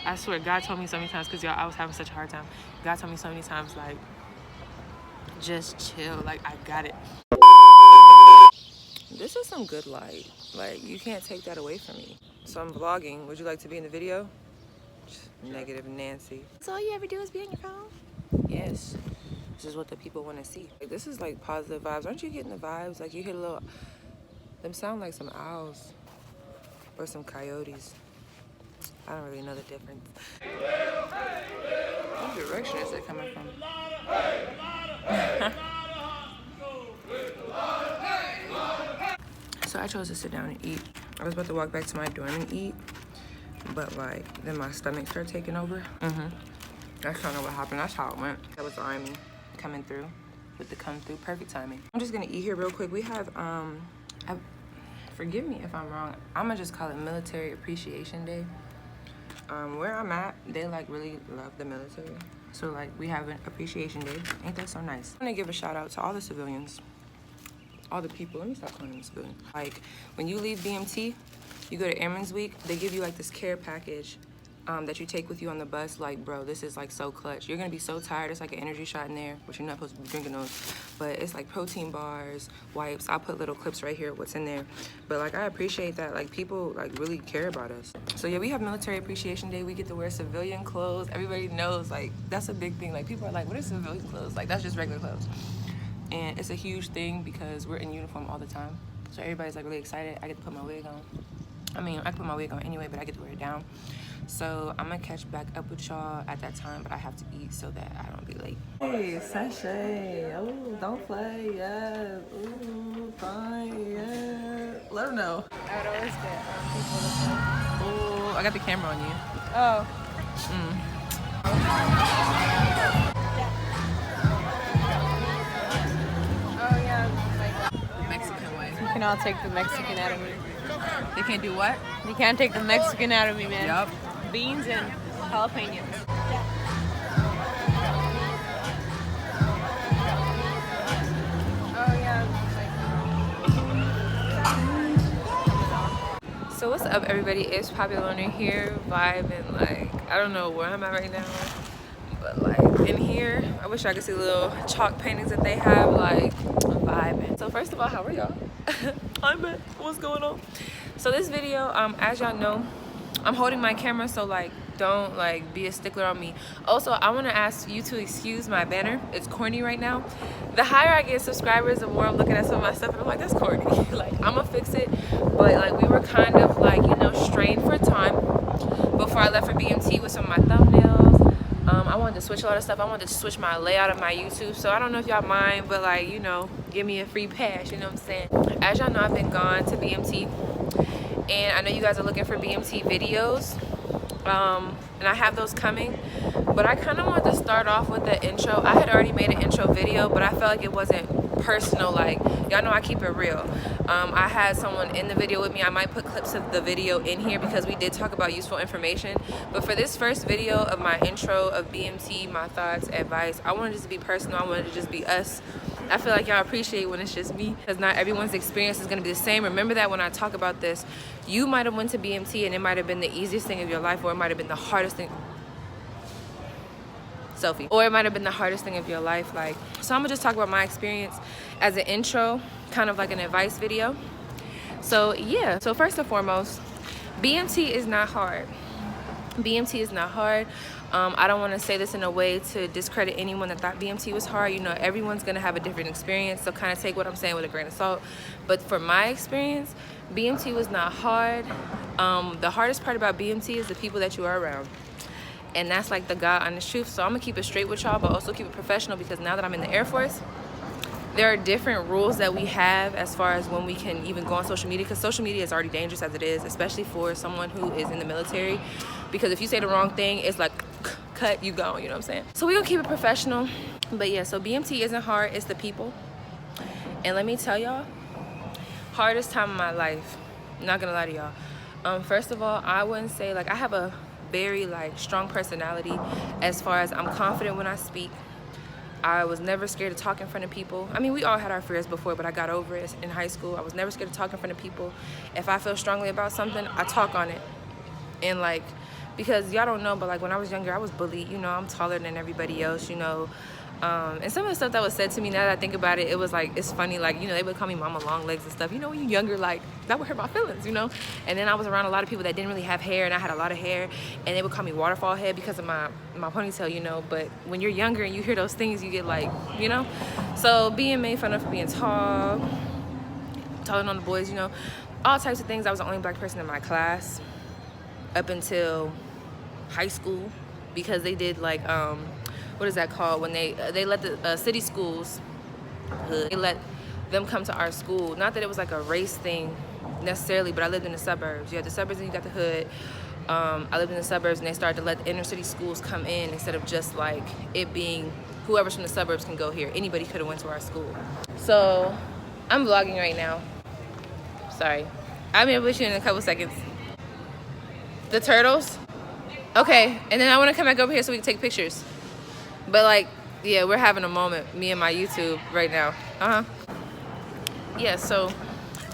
I swear, God told me so many times, because y'all, I was having such a hard time. God told me so many times, like, just chill. Like, I got it. This is some good light. Like, you can't take that away from me. So I'm vlogging. Would you like to be in the video? Negative Nancy. So all you ever do is be on your phone? Yes. This is what the people want to see. Like, this is like positive vibes. Aren't you getting the vibes? Like, you hear a little, them sound like some owls or some coyotes. I don't really know the difference. What direction is it coming from? So I chose to sit down and eat. I was about to walk back to my dorm and eat, but like, then my stomach started taking over. That's kind of what happened. That's how it went. That was the army coming through with the come through. Perfect timing. I'm just gonna eat here real quick. We have, forgive me if I'm wrong. I'm gonna just call it Military Appreciation Day. Where I'm at, they like really love the military. So like, we have an appreciation day. Ain't that so nice? I'm gonna give a shout out to all the civilians. All the people, let me stop calling them civilians. Like, when you leave BMT, you go to Airman's Week, they give you like this care package that you take with you on the bus. Like, bro, this is like so clutch. You're gonna be so tired. It's like an energy shot in there, which you're not supposed to be drinking those, but it's like protein bars, wipes. I'll put little clips right here, what's in there. But like, I appreciate that, like, people like really care about us. So yeah, we have Military Appreciation Day. We get to wear civilian clothes. Everybody knows, like, that's a big thing. Like, people are like, what is civilian clothes? Like, that's just regular clothes. And it's a huge thing because we're in uniform all the time. So everybody's like really excited. I get to put my wig on. I mean, I can put my wig on anyway, but I get to wear it down. So I'm gonna catch back up with y'all at that time, but I have to eat so that I don't be late. Hey, sachet. Oh, don't play. Yeah. Ooh, fine. Yeah. Let them know. I would always get people to play. Oh, I got the camera on you. Oh. Oh, yeah. Mexican way. You cannot take the Mexican out of me. They can't do what? You can't take the Mexican out of me, man. Yup. Beans and jalapenos. Oh, yeah. So what's up, everybody? It's Popular here, vibing. Like, I don't know where I'm at right now, but like in here, I wish I could see the little chalk paintings that they have. Like, vibing. So first of all, how are y'all? I'm back. What's going on? So this video, as y'all know, I'm holding my camera, so like, don't like be a stickler on me. Also, I want to ask you to excuse my banner. It's corny right now. The higher I get subscribers, the more I'm looking at some of my stuff and I'm like, that's corny. Like, I'm gonna fix it. But like, we were kind of like, you know, strained for time before I left for BMT with some of my thumbnails. I wanted to switch a lot of stuff. I wanted to switch my layout of my YouTube. So I don't know if y'all mind, but like, you know, give me a free pass, you know what I'm saying? As y'all know, I've been gone to BMT, and I know you guys are looking for BMT videos. And I have those coming, but I kind of wanted to start off with the intro. I had already made an intro video, but I felt like it wasn't personal. Like, y'all know I keep it real. I had someone in the video with me. I might put clips of the video in here because we did talk about useful information. But for this first video of my intro of BMT, my thoughts, advice, I wanted it to be personal. I wanted it to just be us. I feel like y'all appreciate when it's just me, because not everyone's experience is going to be the same. Remember that when I talk about this, you might have went to BMT and it might have been the easiest thing of your life, or it might have been the hardest thing. Selfie. Or it might have been the hardest thing of your life. Like, so I'm gonna just talk about my experience as an intro, kind of like an advice video. So yeah, so first and foremost, BMT is not hard. BMT is not hard. I don't want to say this in a way to discredit anyone that thought BMT was hard. You know, everyone's going to have a different experience, so kind of take what I'm saying with a grain of salt. But for my experience, BMT was not hard. The hardest part about BMT is the people that you are around. And that's like the God honest truth. So I'm going to keep it straight with y'all, but also keep it professional, because now that I'm in the Air Force, there are different rules that we have as far as when we can even go on social media, because social media is already dangerous as it is, especially for someone who is in the military, because if you say the wrong thing, it's like cut, you gone, you know what I'm saying? So we're gonna keep it professional. But yeah, so BMT isn't hard, it's the people. And let me tell y'all, hardest time of my life, not gonna lie to y'all. First of all, I wouldn't say, like, I have a very like strong personality as far as I'm confident when I speak. I was never scared to talk in front of people. I mean, we all had our fears before, but I got over it in high school. I was never scared to talk in front of people. If I feel strongly about something, I talk on it. And like, because y'all don't know, but like when I was younger, I was bullied. You know, I'm taller than everybody else, you know. And some of the stuff that was said to me, now that I think about it, it was like, it's funny, like, you know, they would call me mama long legs and stuff. You know, when you're younger, like, that would hurt my feelings, you know. And then I was around a lot of people that didn't really have hair, and I had a lot of hair, and they would call me waterfall head because of my ponytail, you know. But when you're younger and you hear those things, you get like, you know. So being made fun of for being tall, taller than the boys, you know, all types of things. I was the only black person in my class up until high school, because they did like what is that called, when they let the city schools, they let them come to our school. Not that it was like a race thing necessarily, but I lived in the suburbs. You have the suburbs and you got the hood. I lived in the suburbs, and they started to let the inner city schools come in instead of just like it being whoever's from the suburbs can go here. Anybody could have went to our school. So I'm vlogging right now. Sorry, I'll be able to shoot in a couple seconds. The turtles. Okay, and then I want to come back over here so we can take pictures. But like, yeah, we're having a moment, me and my YouTube right now. Yeah, so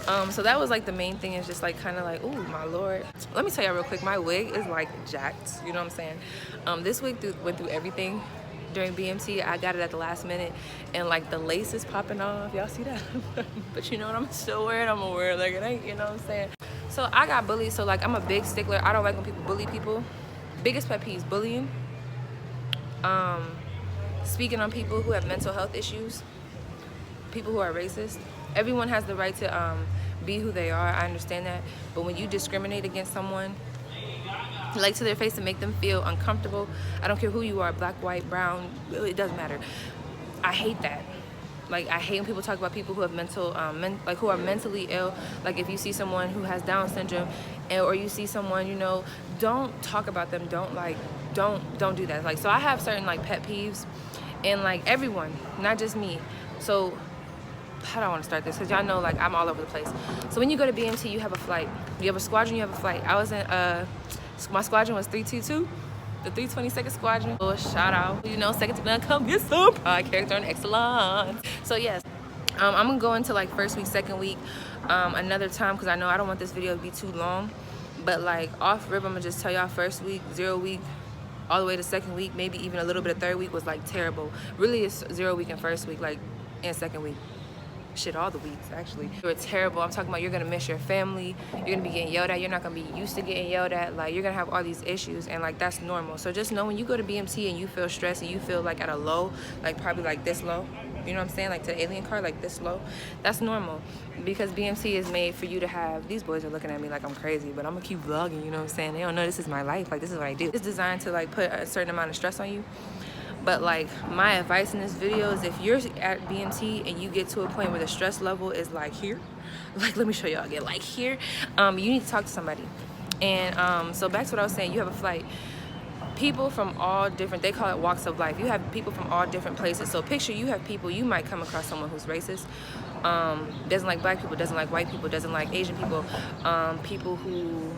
that was like the main thing, is just like kind of like, oh my lord. Let me tell y'all real quick, my wig is like jacked, you know what I'm saying? This wig went through everything during BMT. I got it at the last minute, and like the lace is popping off. Y'all see that? But you know what, I'm still wearing, I'm gonna wear it like it ain't, you know what I'm saying? So I got bullied, so like I'm a big stickler. I don't like when people bully people. Biggest pet peeves, bullying. Speaking on people who have mental health issues, people who are racist. Everyone has the right to be who they are. I understand that. But when you discriminate against someone, like to their face, and make them feel uncomfortable, I don't care who you are, black, white, brown, it doesn't matter. I hate that. Like, I hate when people talk about people who have mental, who are mentally ill. Like, if you see someone who has Down syndrome, or you see someone, you know, don't talk about them. Don't do that. Like, so I have certain like pet peeves, and like everyone, not just me. So how do I want to start this? Because y'all know, like, I'm all over the place. So when you go to BMT, you have a flight. You have a squadron, you have a flight. I was in, my squadron was 322. The 322nd Squadron. Oh, shout out, you know, second to none, come get some character and excellence. So yes, I'm gonna go into like first week, second week, another time, because I know I don't want this video to be too long. But like off rip, I'm gonna just tell y'all, first week, 0 week, all the way to second week, maybe even a little bit of third week was like terrible. Really, it's 0 week and first week, like, and second week. Shit, all the weeks actually. They were terrible. I'm talking about, you're gonna miss your family, you're gonna be getting yelled at, you're not gonna be used to getting yelled at, like you're gonna have all these issues, and like that's normal. So just know, when you go to BMT and you feel stressed and you feel like at a low, like probably like this low, you know what I'm saying, like to the alien car, like this low, that's normal, because BMT is made for you to have, these boys are looking at me like I'm crazy, but I'm gonna keep vlogging, you know what I'm saying? They don't know this is my life, like this is what I do. It's designed to like put a certain amount of stress on you. But like, my advice in this video is, if you're at BMT and you get to a point where the stress level is like here, like let me show y'all again, like here, you need to talk to somebody. And so back to what I was saying, you have a flight. People from all different, they call it walks of life. You have people from all different places. So picture, you have people, you might come across someone who's racist, doesn't like black people, doesn't like white people, doesn't like Asian people, people who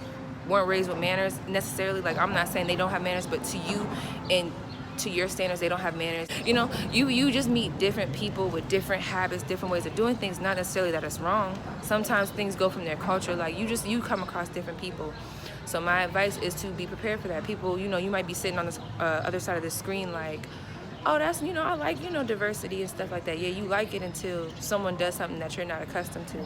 weren't raised with manners necessarily. Like, I'm not saying they don't have manners, but to you and to your standards, they don't have manners. You know, you just meet different people with different habits, different ways of doing things. Not necessarily that it's wrong. Sometimes things go from their culture. Like, you come across different people. So my advice is to be prepared for that. People, you know, you might be sitting on the other side of the screen like, oh, that's, you know, I like, you know, diversity and stuff like that. Yeah, you like it until someone does something that you're not accustomed to.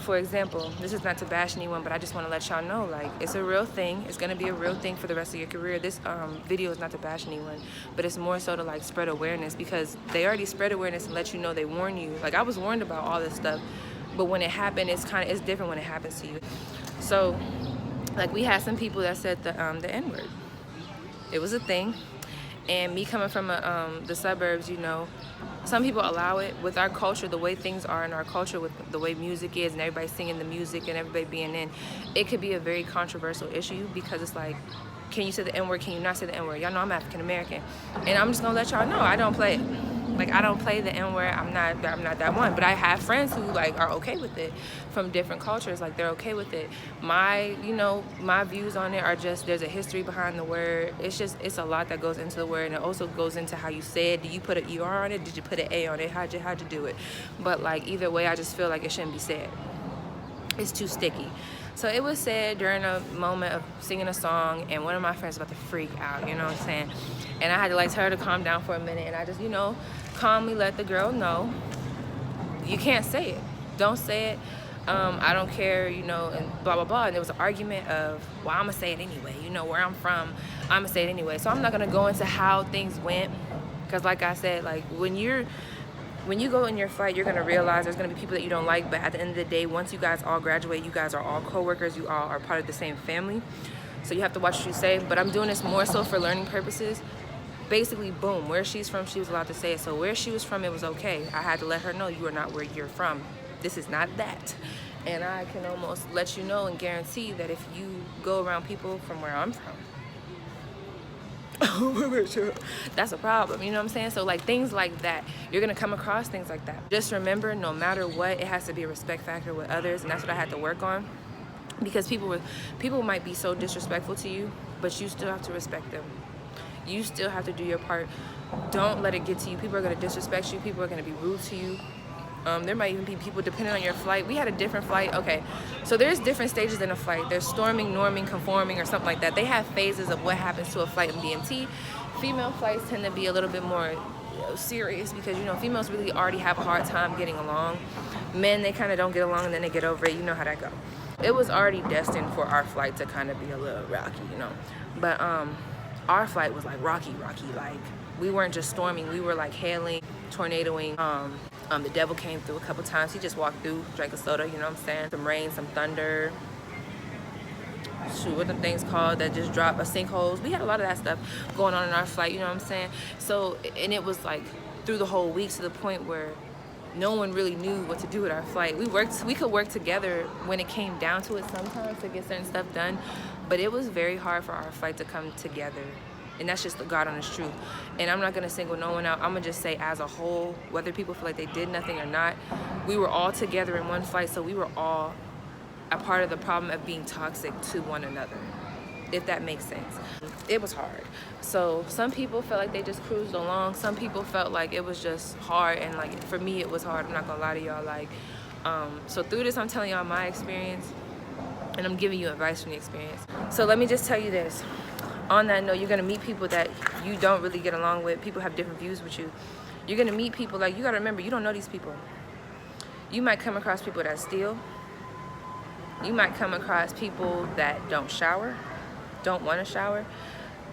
For example, this is not to bash anyone, but I just want to let y'all know, like, it's a real thing. It's going to be a real thing for the rest of your career. This video is not to bash anyone, but it's more so to like spread awareness, because they already spread awareness and let you know, they warn you. Like, I was warned about all this stuff, but when it happened, it's different when it happens to you. So like, we had some people that said the N-word. It was a thing. And me coming from the suburbs, you know, some people allow it. With our culture, the way things are in our culture, with the way music is and everybody singing the music and everybody being in, it could be a very controversial issue, because it's like, can you say the N-word, can you not say the N-word? Y'all know I'm African American, and I'm just gonna let y'all know, I don't play it. Like, I don't play the N-word. I'm not that one. But I have friends who like are okay with it, from different cultures. Like, they're okay with it. My views on it are just, there's a history behind the word. It's a lot that goes into the word, and it also goes into how you say it. Do you put an ER on it? Did you put an A on it? How'd you do it? But like, either way, I just feel like it shouldn't be said. It's too sticky. So it was said during a moment of singing a song, and one of my friends was about to freak out, you know what I'm saying? And I had to like tell her to calm down for a minute, and I just, you know, calmly let the girl know, you can't say it. Don't say it. I don't care, you know, and blah, blah, blah. And there was an argument of, well, I'm going to say it anyway. You know, where I'm from, I'm going to say it anyway. So I'm not going to go into how things went. Because like I said, like when you go in your flight, you're going to realize there's going to be people that you don't like. But at the end of the day, once you guys all graduate, you guys are all co-workers. You all are part of the same family. So you have to watch what you say. But I'm doing this more so for learning purposes. Basically, boom, where she's from, she was allowed to say it. So where she was from, it was okay. I had to let her know, you are not where you're from. This is not that. And I can almost let you know and guarantee that if you go around people from where I'm from, that's a problem, you know what I'm saying? So like things like that, you're gonna come across things like that. Just remember, no matter what, it has to be a respect factor with others, and that's what I had to work on. Because people might be so disrespectful to you, but you still have to respect them. You still have to do your part. Don't let it get to you. People are going to disrespect you. People are going to be rude to you. There might even be people depending on your flight. We had a different flight. Okay, so there's different stages in a flight. There's storming, norming, conforming, or something like that. They have phases of what happens to a flight in BMT. Female flights tend to be a little bit more serious because, you know, females really already have a hard time getting along. Men, they kind of don't get along and then they get over it. You know how that goes. It was already destined for our flight to kind of be a little rocky, you know. But our flight was like rocky. Like we weren't just storming, we were like hailing, tornadoing. The devil came through a couple times. He just walked through, drank a soda, you know what I'm saying? Some rain, some thunder. Shoot, what the things called that just drop sinkholes. We had a lot of that stuff going on in our flight, you know what I'm saying? So, and it was like through the whole week to the point where no one really knew what to do with our flight. We could work together when it came down to it sometimes to get certain stuff done, but it was very hard for our flight to come together. And that's just the God honest truth. And I'm not gonna single no one out. I'm gonna just say as a whole, whether people feel like they did nothing or not, we were all together in one flight, so we were all a part of the problem of being toxic to one another, if that makes sense. It was hard. So some people felt like they just cruised along. Some people felt like it was just hard, and like for me it was hard. I'm not gonna lie to y'all. Like, so through this I'm telling y'all my experience, and I'm giving you advice from the experience. So let me just tell you this. On that note, you're gonna meet people that you don't really get along with. People have different views with you. You're gonna meet people, like, you gotta remember, you don't know these people. You might come across people that steal. You might come across people that don't shower, don't wanna shower,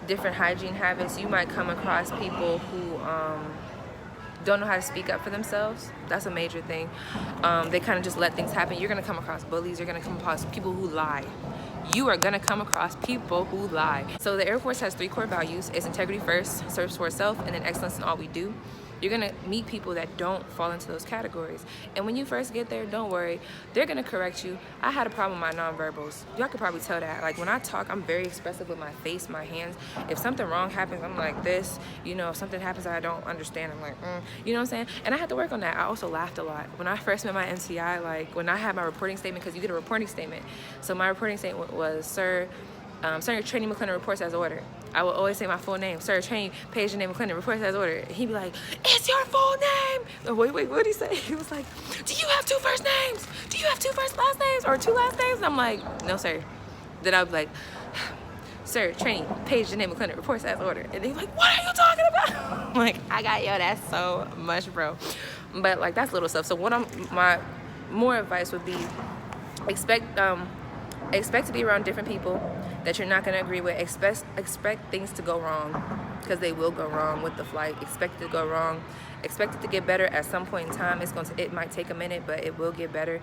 different hygiene habits. You might come across people who don't know how to speak up for themselves. That's a major thing. They kind of just let things happen. You're gonna come across bullies. You're gonna come across people who lie. You are gonna come across people who lie. So the Air Force has 3 core values. It's integrity first, service for self, and then excellence in all we do. You're gonna meet people that don't fall into those categories. And when you first get there, don't worry, they're gonna correct you. I had a problem with my nonverbals. Y'all could probably tell that. Like when I talk, I'm very expressive with my face, my hands. If something wrong happens, I'm like this. You know, if something happens that I don't understand, I'm like, you know what I'm saying? And I had to work on that. I also laughed a lot. When I first met my MCI, like when I had my reporting statement, because you get a reporting statement. So my reporting statement was, Sir, Training McClendon reports as ordered. I will always say my full name. Sir, Training Page name McClendon reports as ordered. He'd be like, it's your full name. Oh, wait, what did he say? He was like, do you have 2 first names? Do you have 2 first last names or 2 last names? And I'm like, no, sir. Then I'd be like, Sir, Training Page name McClendon reports as ordered. And they'd be like, what are you talking about? I'm like, I got yo, that's so much, bro. But like, that's little stuff. So my more advice would be, expect to be around different people that you're not going to agree with. Expect things to go wrong, because they will go wrong with the flight. Expect it to go wrong. Expect it to get better at some point in time. It might take a minute, but it will get better.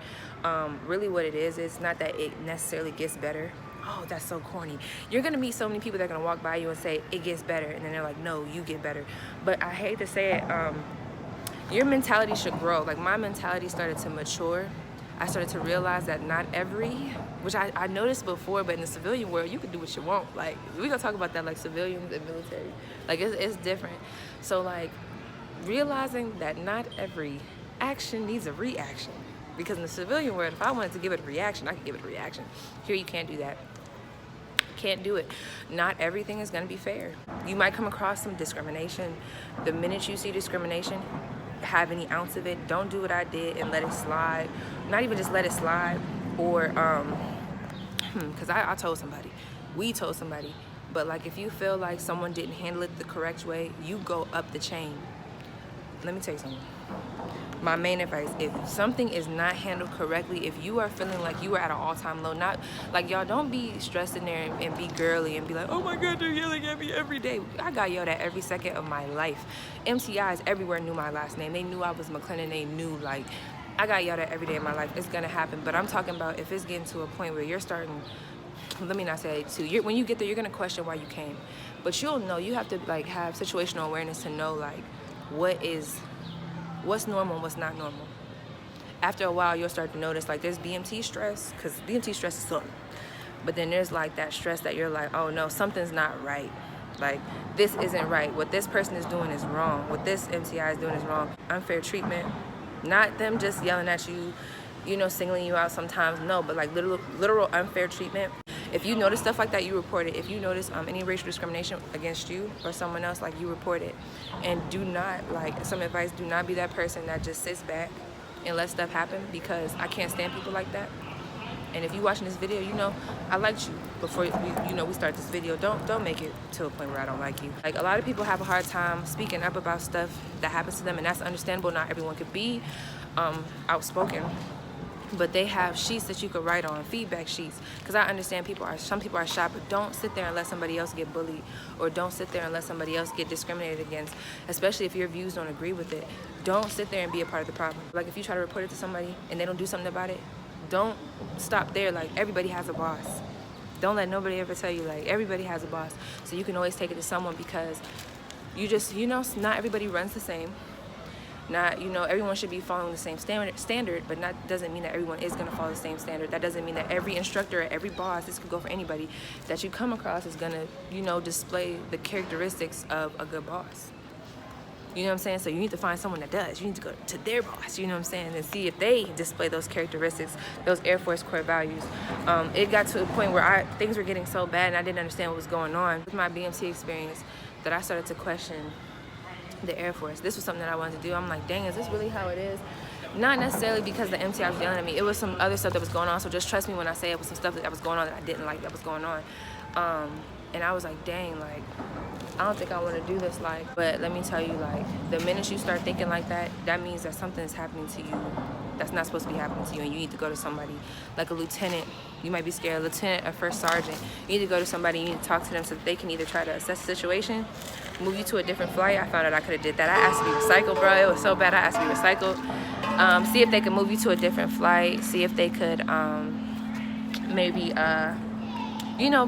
Really what it is not that it necessarily gets better. Oh, that's so corny. You're going to meet so many people that are going to walk by you and say, it gets better. And then they're like, no, you get better. But I hate to say it, your mentality should grow. Like my mentality started to mature. I started to realize that not every, which I noticed before, but in the civilian world, you can do what you want. Like, we're gonna talk about that, like civilians and military. Like, it's different. So, like, realizing that not every action needs a reaction. Because in the civilian world, if I wanted to give it a reaction, I could give it a reaction. Here, you can't do that. Can't do it. Not everything is gonna be fair. You might come across some discrimination. The minute you see discrimination, have any ounce of it, don't do what I did and let it slide. Not even just let it slide, or because I told somebody, we told somebody. But like, if you feel like someone didn't handle it the correct way, you go up the chain. Let me tell you something. My main advice, if something is not handled correctly, if you are feeling like you are at an all-time low, not like, y'all don't be stressed in there and be girly and be like, oh my God, they're yelling at me every day. I got yelled at every second of my life. MTIs everywhere knew my last name. They knew I was McLennan. They knew, like, I got yelled at every day of my life. It's gonna happen. But I'm talking about if it's getting to a point where you're starting, let me not say it too, when you get there, you're gonna question why you came. But you'll know, you have to like have situational awareness to know like what's normal and what's not normal. After a while, you'll start to notice like there's BMT stress, because BMT stress is something. But then there's like that stress that you're like, oh no, something's not right. Like, this isn't right. What this person is doing is wrong. What this MTI is doing is wrong. Unfair treatment, not them just yelling at you, you know, singling you out sometimes, no, but like literal unfair treatment. If you notice stuff like that, you report it. If you notice any racial discrimination against you or someone else, like, you report it. And do not, like, some advice, do not be that person that just sits back and lets stuff happen, because I can't stand people like that. And if you watching this video, you know I liked you before we start this video. Don't make it to a point where I don't like you. Like, a lot of people have a hard time speaking up about stuff that happens to them, and that's understandable. Not everyone could be outspoken. But they have sheets that you could write on, feedback sheets. Because I understand some people are shy, but don't sit there and let somebody else get bullied, or don't sit there and let somebody else get discriminated against, especially if your views don't agree with it. Don't sit there and be a part of the problem. Like, if you try to report it to somebody and they don't do something about it, don't stop there. Like, everybody has a boss. Don't let nobody ever tell you, like, everybody has a boss. So you can always take it to someone, because you just, not everybody runs the same. Not, everyone should be following the same standard, but that doesn't mean that everyone is going to follow the same standard. That doesn't mean that every instructor or every boss, this could go for anybody, that you come across is going to, display the characteristics of a good boss. You know what I'm saying? So you need to find someone that does. You need to go to their boss, you know what I'm saying, and see if they display those characteristics, those Air Force core values. It got to a point where things were getting so bad and I didn't understand what was going on with my BMT experience that I started to question the Air Force. This was something that I wanted to do. I'm like, dang, is this really how it is? Not necessarily because the MTI was yelling at me. It was some other stuff that was going on. So just trust me when I say it was some stuff that was going on that I didn't like that was going on. And I was like, dang, like, I don't think I want to do this. Like, but let me tell you, like, the minute you start thinking like that, that means that something is happening to you that's not supposed to be happening to you, and you need to go to somebody like a lieutenant. You might be scared, a lieutenant, a first sergeant. You need to go to somebody, you need to talk to them so that they can either try to assess the situation, move you to a different flight. I found out I could have did that. I asked to be recycled, bro. It was so bad. I asked to be recycled. See if they could move you to a different flight. See if they could maybe,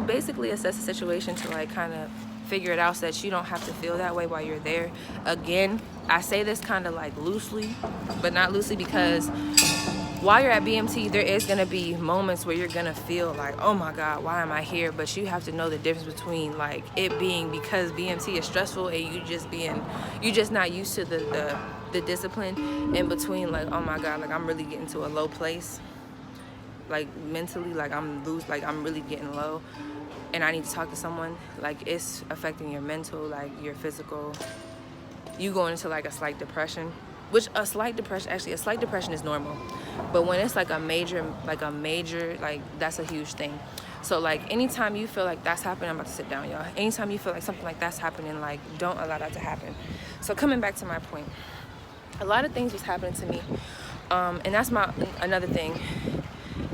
basically assess the situation to, like, kind of figure it out so that you don't have to feel that way while you're there. Again, I say this kind of like loosely, but not loosely, because while you're at BMT, there is going to be moments where you're going to feel like, oh my God, why am I here? But you have to know the difference between, like, it being because BMT is stressful and you just not used to the discipline, in between, like, oh my God, like, I'm really getting to a low place, like, mentally, like, I'm really getting low and I need to talk to someone. Like, it's affecting your mental, like, your physical. You go into, like, a slight depression, which a slight depression is normal. But when it's like a major, like, that's a huge thing. So, like, anytime you feel like that's happening, I'm about to sit down, y'all. Anytime you feel like something like that's happening, like, don't allow that to happen. So coming back to my point, a lot of things was happening to me. And that's another thing.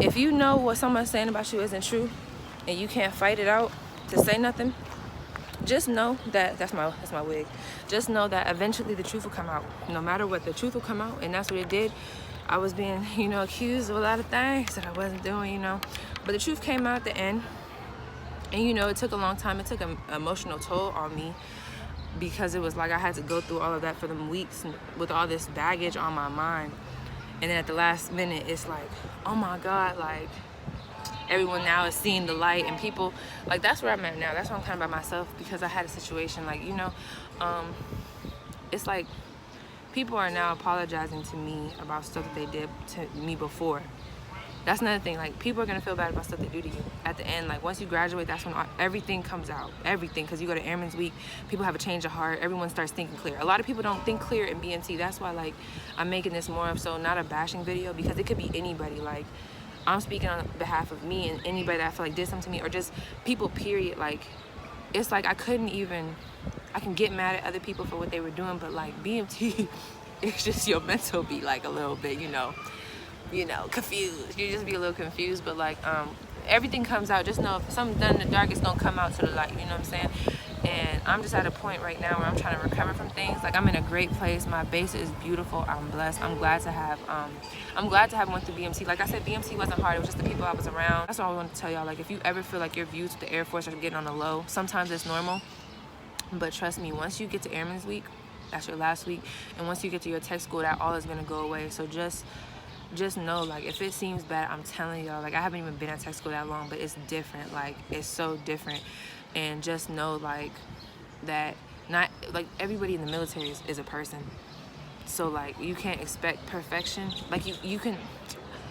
If you know what someone's saying about you isn't true, and you can't fight it out to say nothing, just know that that's my wig. Just know that eventually the truth will come out. No matter what, the truth will come out, and that's what it did. I was being, accused of a lot of things that I wasn't doing, but the truth came out at the end. And it took a long time. It took an emotional toll on me, because it was like I had to go through all of that for them weeks with all this baggage on my mind. And then at the last minute, it's like, oh my God, like, everyone now is seeing the light, and people, like, that's where I'm at now. That's why I'm kind of by myself, because I had a situation, like, it's like people are now apologizing to me about stuff that they did to me before. That's another thing. Like, people are gonna feel bad about stuff they do to you. At the end, like, once you graduate, that's when everything comes out. Everything, because you go to Airman's Week, people have a change of heart. Everyone starts thinking clear. A lot of people don't think clear in BMT. That's why, like, I'm making this more of so not a bashing video, because it could be anybody. Like, I'm speaking on behalf of me and anybody that I feel like did something to me, or just people, period. Like, it's like I can get mad at other people for what they were doing, but like BMT, it's just your mental be like a little bit, confused. You just be a little confused, but like everything comes out. Just know if something's done in the dark, it's gonna come out to the light. You know what I'm saying? And I'm just at a point right now where I'm trying to recover from things. Like, I'm in a great place. My base is beautiful. I'm blessed. I'm glad to have went through BMT. Like I said, BMT wasn't hard. It was just the people I was around. That's all I want to tell y'all. Like, if you ever feel like your views with the Air Force are getting on the low, sometimes it's normal. But trust me, once you get to Airman's Week, that's your last week. And once you get to your tech school, that all is gonna go away. So just know, like, if it seems bad, I'm telling y'all, like, I haven't even been at tech school that long, but it's different. Like, it's so different. And just know, like, that not, like, everybody in the military is a person. So, like, you can't expect perfection. Like, you can,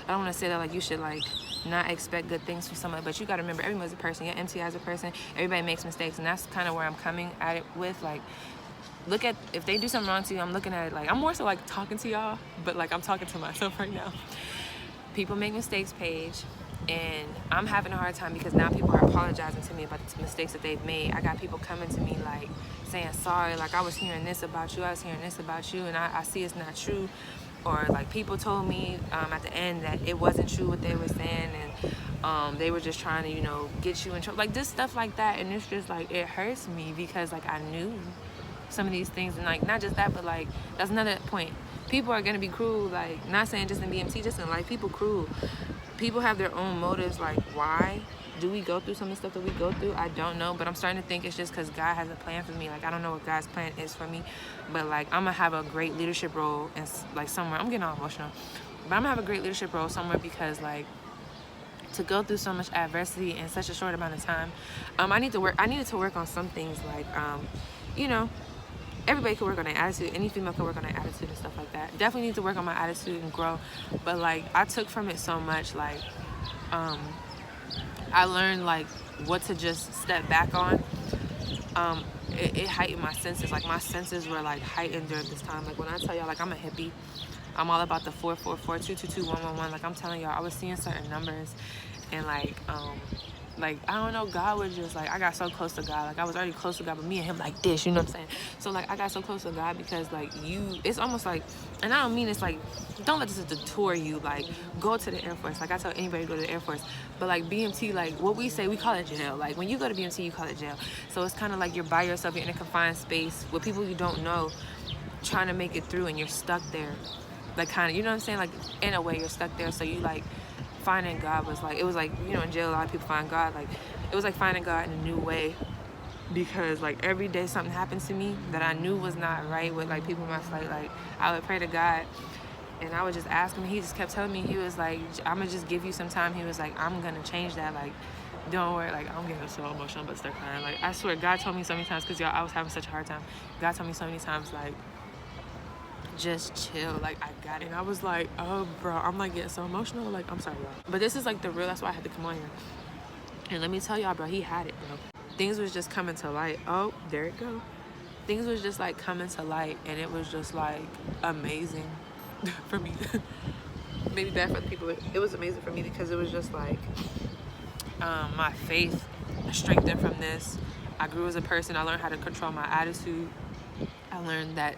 I don't want to say that, like, you should, like, not expect good things from somebody, but you got to remember, everybody's a person. Your MTI is a person. Everybody makes mistakes, and that's kind of where I'm coming at it with, like, look at, if they do something wrong to you, I'm looking at it like, I'm more so like talking to y'all, but like I'm talking to myself right now. People make mistakes, Paige, and I'm having a hard time because now people are apologizing to me about the mistakes that they've made. I got people coming to me like saying, sorry, like I was hearing this about you, and I see it's not true. Or like people told me at the end that it wasn't true what they were saying, and they were just trying to, get you in trouble. Like, this stuff like that, and it's just like, it hurts me because like I knew some of these things, and like not just that, but like that's another point. People are gonna be cruel, like, not saying just in BMT, just in life. People cruel. People have their own motives. Like, why do we go through some of the stuff that we go through? I don't know, but I'm starting to think it's just because God has a plan for me. Like, I don't know what God's plan is for me, but like I'm gonna have a great leadership role and like somewhere. I'm getting all emotional, but I'm gonna have a great leadership role somewhere because like, to go through so much adversity in such a short amount of time, I needed to work on some things, like everybody can work on their attitude. Any female can work on their attitude and stuff like that. Definitely need to work on my attitude and grow. But like, I took from it so much. Like, I learned like what to just step back on. It heightened my senses. Like, my senses were like heightened during this time. Like, when I tell y'all, like, I'm a hippie. I'm all about the 444 222 111. Like, I'm telling y'all, I was seeing certain numbers, and like I don't know, God was just like, I got so close to God. Like, I was already close to God, but me and him like this, you know what I'm saying? So like, I got so close to God because like it's almost like, and I don't mean it's like, don't let this detour you. Like, go to the Air Force. Like, I tell anybody to go to the Air Force. But like BMT, like what we say, we call it jail. Like, when you go to BMT, you call it jail. So it's kind of like you're by yourself, you're in a confined space with people you don't know, trying to make it through, and you're stuck there. Like, kind of, you know what I'm saying? Like, in a way, you're stuck there. So you like, finding God was like, it was like, in jail, a lot of people find God. Like, it was like finding God in a new way, because like every day something happens to me that I knew was not right with like people in my flight. Like, I would pray to God, and I would just ask him. He just kept telling me, he was like, I'm gonna just give you some time. He was like, I'm gonna change that. Like, don't worry. Like, I'm getting so emotional, but start crying. Like, I swear, God told me so many times, because y'all, I was having such a hard time. God told me so many times, like, just chill, like, I got it. And I was like, oh bro, I'm like getting so emotional. Like, I'm sorry, y'all, but this is like the real, that's why I had to come on here. And let me tell y'all, bro, he had it, bro. Things was just coming to light. Oh, there it go. Things was just like coming to light, and it was just like amazing for me. Maybe bad for other people, but it was amazing for me because it was just like my faith strengthened from this. I grew as a person. I learned how to control my attitude. I learned that,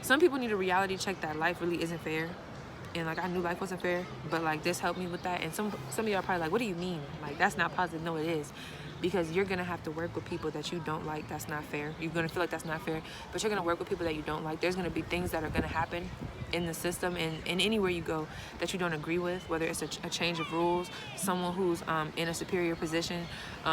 some people need a reality check that life really isn't fair. And like, I knew life wasn't fair, but like, this helped me with that. And some of y'all probably like, what do you mean? Like, that's not positive. No, it is. Because you're gonna have to work with people that you don't like. That's not fair. You're gonna feel like that's not fair, but you're gonna work with people that you don't like. There's gonna be things that are gonna happen in the system and anywhere you go that you don't agree with, whether it's a change of rules, someone who's in a superior position.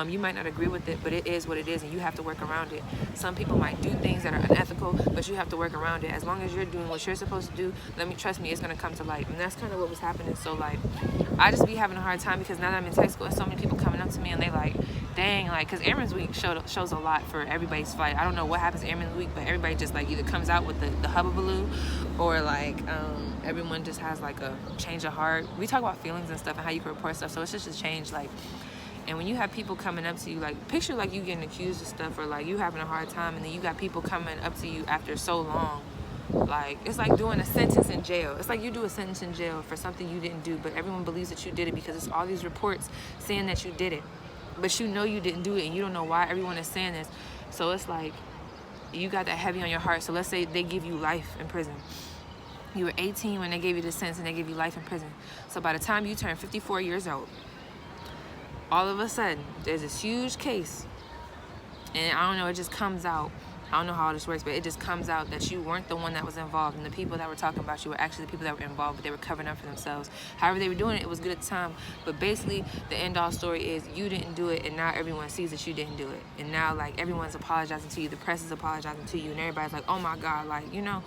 You might not agree with it, but it is what it is, and you have to work around it. Some people might do things that are unethical, but you have to work around it. As long as you're doing what you're supposed to do, trust me, it's gonna come to light. And that's kind of what was happening. So like, I just be having a hard time because now that I'm in tech school, there's so many people coming up to me and they like, dang, like, because Airman's Week shows a lot for everybody's flight. I don't know what happens Airman's Week, but everybody just like either comes out with the hubbubaloo, or like everyone just has like a change of heart. We talk about feelings and stuff and how you can report stuff, so it's just a change. Like, and when you have people coming up to you, like, picture like you getting accused of stuff, or like you having a hard time, and then you got people coming up to you after so long Like, it's like doing a sentence in jail. It's like you do a sentence in jail for something you didn't do, but everyone believes that you did it because it's all these reports saying that you did it. But you know you didn't do it, and you don't know why everyone is saying this. So it's like, you got that heavy on your heart. So let's say they give you life in prison. You were 18 when they gave you the sentence, and they gave you life in prison. So by the time you turn 54 years old, all of a sudden, there's this huge case. And I don't know, it just comes out. I don't know how all this works, but it just comes out that you weren't the one that was involved, and the people that were talking about you were actually the people that were involved, but they were covering up for themselves. However they were doing it, it was good at the time. But basically, the end-all story is you didn't do it, and now everyone sees that you didn't do it. And now, like, everyone's apologizing to you. The press is apologizing to you, and everybody's like, oh my God, like, you know,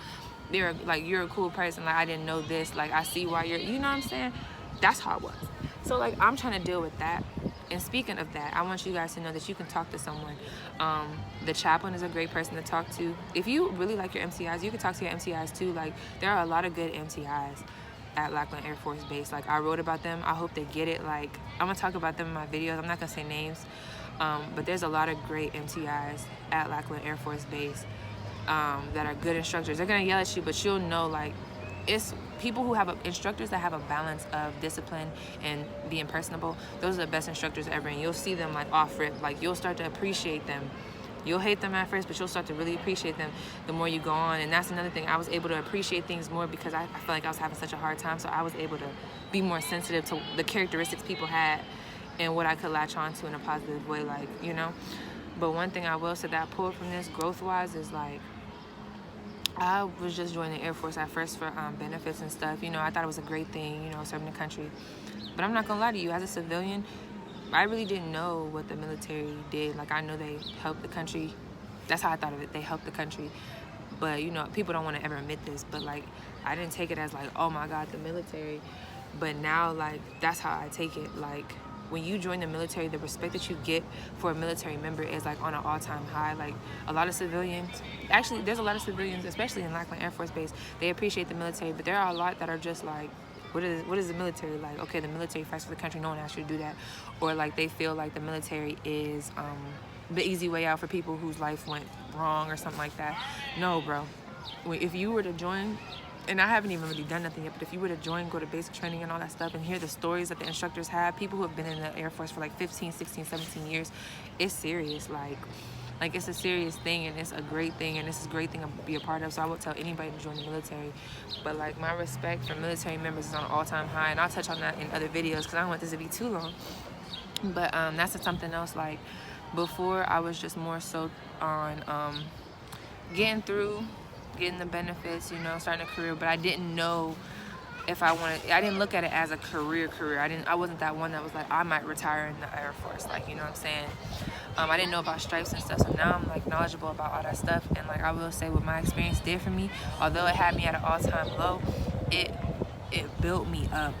they're like, you're a cool person. Like, I didn't know this. Like, I see why you're, you know what I'm saying? That's how it was. So, like, I'm trying to deal with that. And speaking of that, I want you guys to know that you can talk to someone. The chaplain is a great person to talk to. If you really like your MTIs, you can talk to your MTIs too. Like, there are a lot of good MTIs at Lackland Air Force Base. Like, I wrote about them. I hope they get it. Like, I'm going to talk about them in my videos. I'm not going to say names. But there's a lot of great MTIs at Lackland Air Force Base that are good instructors. They're going to yell at you, but you'll know, like, it's people who have instructors that have a balance of discipline and being personable. Those are the best instructors ever, and you'll see them like off rip. Like, you'll start to appreciate them. You'll hate them at first, but you'll start to really appreciate them the more you go on. And that's another thing. I was able to appreciate things more because I felt like I was having such a hard time, so I was able to be more sensitive to the characteristics people had and what I could latch on to in a positive way, like, you know. But one thing I will say that I pulled from this growth-wise is, like, I was just joining the Air Force at first for benefits and stuff. You know, I thought it was a great thing, you know, serving the country. But I'm not gonna lie to you, as a civilian, I really didn't know what the military did. Like, I know they helped the country. That's how I thought of it. They helped the country. But, you know, people don't want to ever admit this. But, like, I didn't take it as, like, oh, my God, the military. But now, like, that's how I take it. Like, when you join the military, the respect that you get for a military member is, like, on an all-time high. Like, a lot of civilians, actually, there's a lot of civilians, especially in Lackland Air Force Base, they appreciate the military, but there are a lot that are just like, what is the military like? Okay, the military fights for the country, no one asked you to do that. Or, like, they feel like the military is the easy way out for people whose life went wrong or something like that. No, bro. If you were to join, and I haven't even really done nothing yet, but if you were to join, go to basic training and all that stuff, and hear the stories that the instructors have, people who have been in the Air Force for like 15, 16, 17 years, it's serious. Like it's a serious thing, and it's a great thing, and this is a great thing to be a part of. So I would tell anybody to join the military. But, like, my respect for military members is on an all-time high, and I'll touch on that in other videos because I don't want this to be too long. But that's something else. Like, before, I was just more so on getting the benefits, you know, starting a career, but I didn't know if I didn't look at it as a career. I wasn't that one that was like, I might retire in the Air Force, like, you know what I'm saying? I didn't know about stripes and stuff, so now I'm, like, knowledgeable about all that stuff. And, like, I will say what my experience did for me, although it had me at an all-time low, it built me up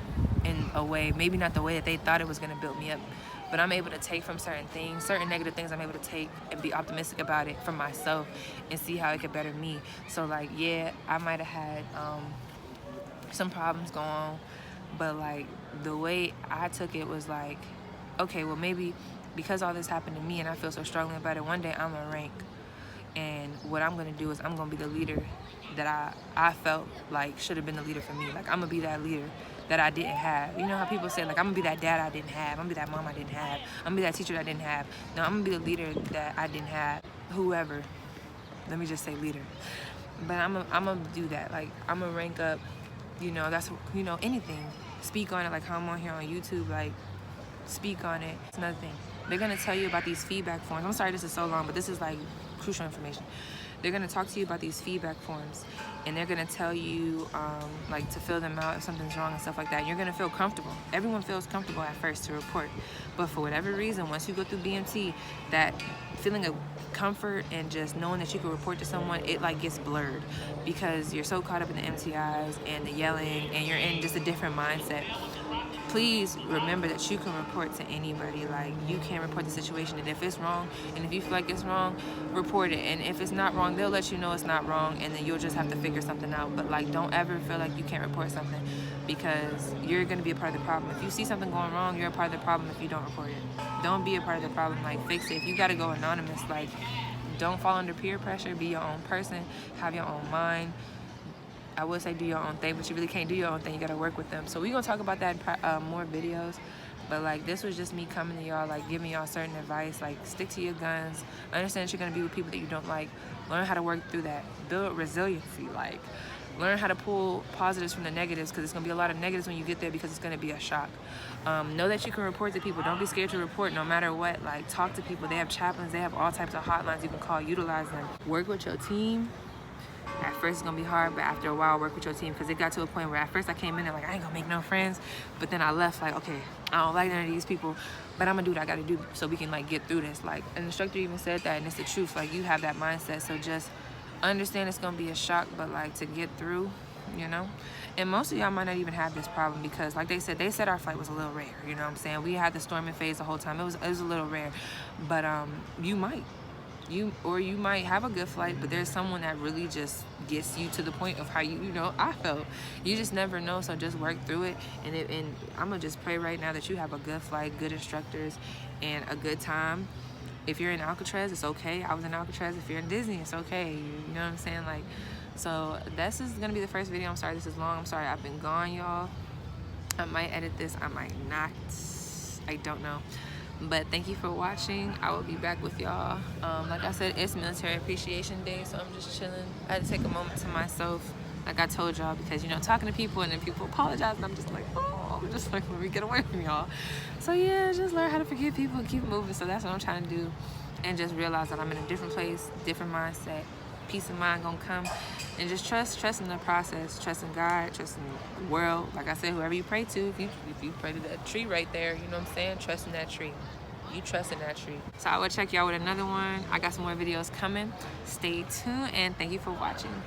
in a way, maybe not the way that they thought it was going to build me up, but I'm able to take from certain negative things, I'm able to take and be optimistic about it for myself and see how it could better me. So, like, yeah, I might have had some problems going on, but, like, the way I took it was like, okay, well, maybe because all this happened to me and I feel so strongly about it, one day I'm gonna rank, and what I'm gonna do is I'm gonna be the leader that I felt like should have been the leader for me. Like, I'm gonna be that leader that I didn't have. You know how people say, like, I'm gonna be that dad I didn't have, I'm gonna be that mom I didn't have, I'm gonna be that teacher that I didn't have. No, I'm gonna be the leader that I didn't have. Whoever, let me just say leader. But I'm gonna do that. Like, I'm gonna rank up, you know, that's, you know, anything. Speak on it, like how I'm on here on YouTube, like, speak on it. It's another thing. They're gonna tell you about these feedback forms. I'm sorry this is so long, but this is, like, crucial information. They're gonna talk to you about these feedback forms, and they're gonna tell you, like, to fill them out if something's wrong and stuff like that. And you're gonna feel comfortable. Everyone feels comfortable at first to report, but for whatever reason, once you go through BMT, that feeling of comfort and just knowing that you can report to someone, it, like, gets blurred because you're so caught up in the MTIs and the yelling, and you're in just a different mindset. Please remember that you can report to anybody. Like, you can report the situation, and if it's wrong, and if you feel like it's wrong, report it. And if it's not wrong, they'll let you know it's not wrong, and then you'll just have to figure something out. But, like, don't ever feel like you can't report something, because you're gonna be a part of the problem. If you see something going wrong, you're a part of the problem if you don't report it. Don't be a part of the problem. Like, fix it. If you gotta go anonymous, like, don't fall under peer pressure. Be your own person. Have your own mind. I would say do your own thing, but you really can't do your own thing. You gotta work with them. So we're gonna talk about that in more videos. But like, this was just me coming to y'all, like giving y'all certain advice. Like, stick to your guns. Understand that you're gonna be with people that you don't like. Learn how to work through that. Build resiliency. Like, learn how to pull positives from the negatives, because it's gonna be a lot of negatives when you get there, because it's gonna be a shock. Know that you can report to people. Don't be scared to report no matter what. Like, talk to people. They have chaplains. They have all types of hotlines you can call. Utilize them. Work with your team. At first it's gonna be hard, but after a while work with your team, because it got to a point where at first I came in there like, I ain't gonna make no friends, but then I left like, okay, I don't like none of these people, but I'm gonna do what I gotta do so we can like get through this. Like, an instructor even said that, and it's the truth. Like, you have that mindset, so just understand it's gonna be a shock, but like, to get through, you know. And most of y'all might not even have this problem, because like they said our flight was a little rare, you know what I'm saying? We had the storming phase the whole time. It was a little rare, but you might have a good flight, but there's someone that really just gets you to the point of how you know I felt. You just never know, so just work through it. And I'm gonna just pray right now that you have a good flight, good instructors, and a good time. If you're in Alcatraz, it's okay. I was in Alcatraz. If you're in Disney, it's okay. You know what I'm saying? Like, so this is gonna be the first video. I'm sorry this is long. I'm sorry I've been gone, y'all. I might edit this, I might not. I don't know. But thank you for watching. I will be back with y'all. Like I said, it's Military Appreciation Day, so I'm just chilling. I had to take a moment to myself, like I told y'all, because, you know, talking to people and then people apologize, and I'm just like, oh, I'm just like, let me get away from y'all. So yeah, just learn how to forgive people and keep moving. So that's what I'm trying to do, and just realize that I'm in a different place, different mindset. Peace of mind gonna come, and just trust in the process, trust in God, trust in the world. Like I said, whoever you pray to, if you pray to that tree right there, you know what I'm saying, trust in that tree. You trust in that tree. So I will check y'all with another one. I got some more videos coming. Stay tuned, and thank you for watching.